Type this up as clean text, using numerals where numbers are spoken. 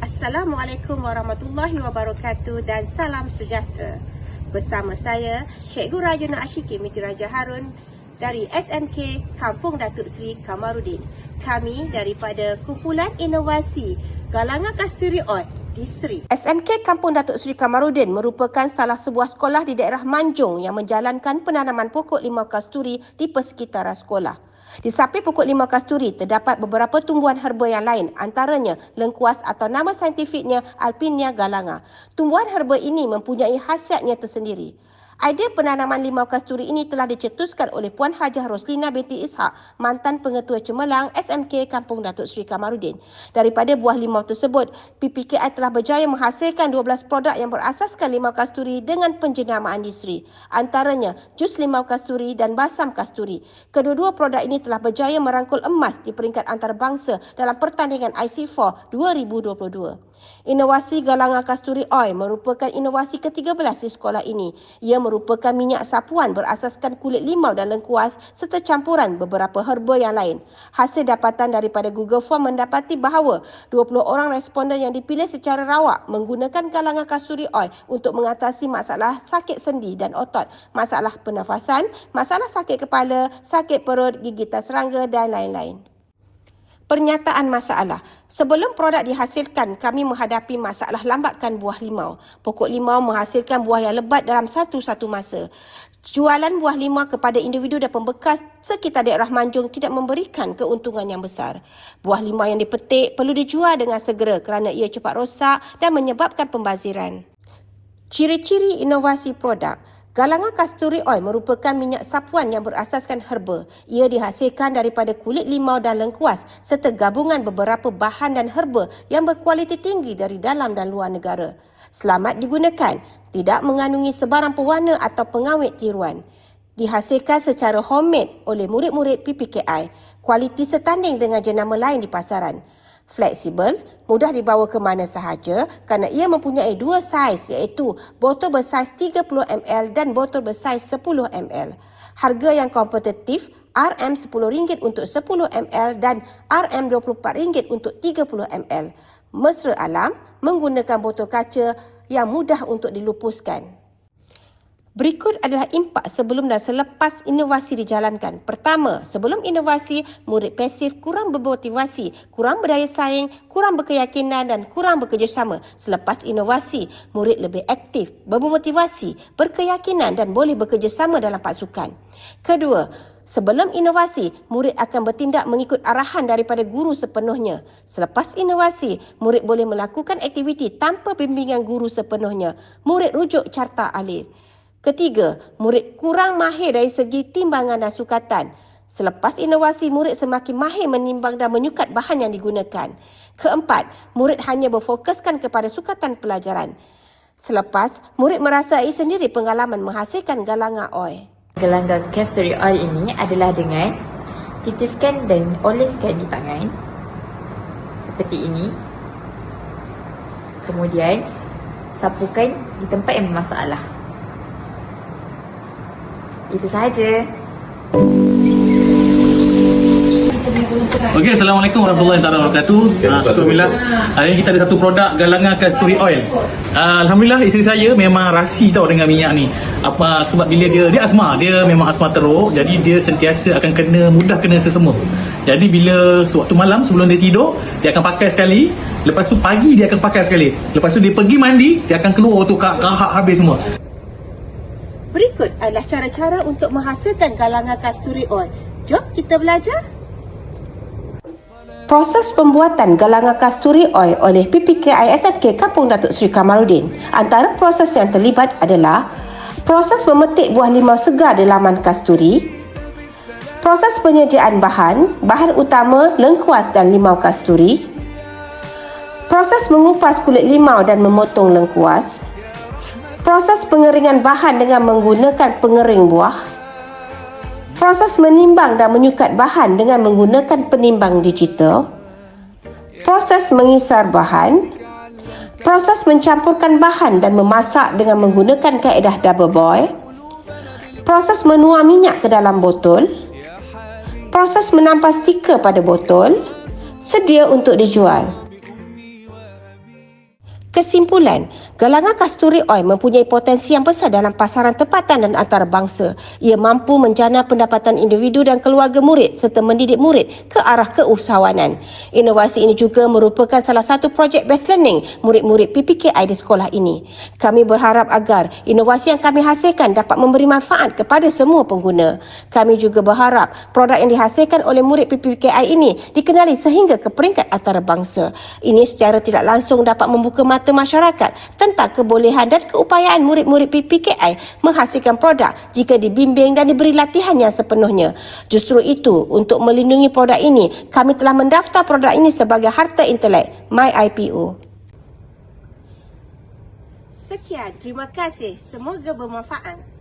Assalamualaikum warahmatullahi wabarakatuh dan salam sejahtera. Bersama saya, Cikgu Rajana Ashiki binti Raja Harun dari SMK Kampung Datuk Seri Kamarudin. Kami daripada Kumpulan Inovasi Galangan Kasturi Oil di Seri. SMK Kampung Datuk Seri Kamarudin merupakan salah sebuah sekolah di daerah Manjung yang menjalankan penanaman pokok limau kasturi di persekitaran sekolah. Di samping pokok limau kasturi, terdapat beberapa tumbuhan herba yang lain, antaranya lengkuas atau nama saintifiknya Alpinia galanga. Tumbuhan herba ini mempunyai khasiatnya tersendiri. Idea penanaman limau kasturi ini telah dicetuskan oleh Puan Hajah Roslina binti Ishak, mantan pengetua cemerlang SMK Kampung Datuk Seri Kamarudin. Daripada buah limau tersebut, PPKI telah berjaya menghasilkan 12 produk yang berasaskan limau kasturi dengan penjenamaan di Seri. Antaranya, jus limau kasturi dan balsam kasturi. Kedua-dua produk ini telah berjaya merangkul emas di peringkat antarabangsa dalam pertandingan IC4 2022. Inovasi Galangan Kasturi Oil merupakan inovasi ke-13 di sekolah ini. Ia merupakan minyak sapuan berasaskan kulit limau dan lengkuas serta campuran beberapa herba yang lain. Hasil dapatan daripada Google Form mendapati bahawa 20 orang responden yang dipilih secara rawak menggunakan Galangan Kasturi Oil untuk mengatasi masalah sakit sendi dan otot, masalah pernafasan, masalah sakit kepala, sakit perut, gigitan serangga dan lain-lain. Pernyataan masalah. Sebelum produk dihasilkan, kami menghadapi masalah lambatkan buah limau. Pokok limau menghasilkan buah yang lebat dalam satu masa. Jualan buah limau kepada individu dan pembekas sekitar daerah Manjung tidak memberikan keuntungan yang besar. Buah limau yang dipetik perlu dijual dengan segera kerana ia cepat rosak dan menyebabkan pembaziran. Ciri-ciri inovasi produk. Galangan Kasturi Oil merupakan minyak sapuan yang berasaskan herba. Ia dihasilkan daripada kulit limau dan lengkuas serta gabungan beberapa bahan dan herba yang berkualiti tinggi dari dalam dan luar negara. Selamat digunakan, tidak mengandungi sebarang pewarna atau pengawet tiruan. Dihasilkan secara homemade oleh murid-murid PPKI. Kualiti setanding dengan jenama lain di pasaran. Fleksibel, mudah dibawa ke mana sahaja kerana ia mempunyai dua saiz iaitu botol bersaiz 30ml dan botol bersaiz 10ml. Harga yang kompetitif RM10 untuk 10ml dan RM24 untuk 30ml. Mesra alam menggunakan botol kaca yang mudah untuk dilupuskan. Berikut adalah impak sebelum dan selepas inovasi dijalankan. Pertama, sebelum inovasi, murid pasif kurang bermotivasi, kurang berdaya saing, kurang berkeyakinan dan kurang bekerjasama. Selepas inovasi, murid lebih aktif, bermotivasi, berkeyakinan dan boleh bekerjasama dalam pasukan. Kedua, sebelum inovasi, murid akan bertindak mengikut arahan daripada guru sepenuhnya. Selepas inovasi, murid boleh melakukan aktiviti tanpa bimbingan guru sepenuhnya. Murid rujuk carta alih. Ketiga, murid kurang mahir dari segi timbangan dan sukatan. Selepas inovasi, murid semakin mahir menimbang dan menyukat bahan yang digunakan. Keempat, murid hanya berfokuskan kepada sukatan pelajaran. Selepas, murid merasai sendiri pengalaman menghasilkan galangan oil. Galangan Kasturi Oil ini adalah dengan titiskan dan oleskan di tangan seperti ini. Kemudian, sapukan di tempat yang bermasalah. Itu sahaja. Okey, Assalamualaikum warahmatullahi wabarakatuh. Alhamdulillah, hari ini kita ada satu produk Galangan Kasturi Oil. Alhamdulillah, isteri saya memang rasi tau dengan minyak ni. Sebab bila dia asma, dia memang asma teruk, jadi dia sentiasa akan mudah kena sesama. Jadi bila sewaktu malam sebelum dia tidur, dia akan pakai sekali. Lepas tu pagi dia akan pakai sekali. Lepas tu dia pergi mandi, dia akan keluar tu kahak habis semua. Berikut adalah cara-cara untuk menghasilkan Galangan Kasturi Oil. Jom kita belajar. Proses pembuatan Galangan Kasturi Oil oleh PPKI SMK Kampung Datuk Seri Kamarudin. Antara proses yang terlibat adalah proses memetik buah limau segar di laman kasturi, proses penyediaan bahan utama lengkuas dan limau kasturi, proses mengupas kulit limau dan memotong lengkuas, proses pengeringan bahan dengan menggunakan pengering buah, proses menimbang dan menyukat bahan dengan menggunakan penimbang digital, proses mengisar bahan, proses mencampurkan bahan dan memasak dengan menggunakan kaedah double boil, proses menuang minyak ke dalam botol, proses menampas stiker pada botol, sedia untuk dijual. Kesimpulan, galangan kasturi oil mempunyai potensi yang besar dalam pasaran tempatan dan antarabangsa. Ia mampu menjana pendapatan individu dan keluarga murid serta mendidik murid ke arah keusahawanan. Inovasi ini juga merupakan salah satu projek best learning murid-murid PPKI di sekolah ini. Kami berharap agar inovasi yang kami hasilkan dapat memberi manfaat kepada semua pengguna. Kami juga berharap produk yang dihasilkan oleh murid PPKI ini dikenali sehingga ke peringkat antarabangsa. Ini secara tidak langsung dapat membuka mata masyarakat tentang kebolehan dan keupayaan murid-murid PPKI menghasilkan produk jika dibimbing dan diberi latihan yang sepenuhnya. Justru itu, untuk melindungi produk ini, kami telah mendaftar produk ini sebagai harta intelek MyIPO. Sekian, terima kasih. Semoga bermanfaat.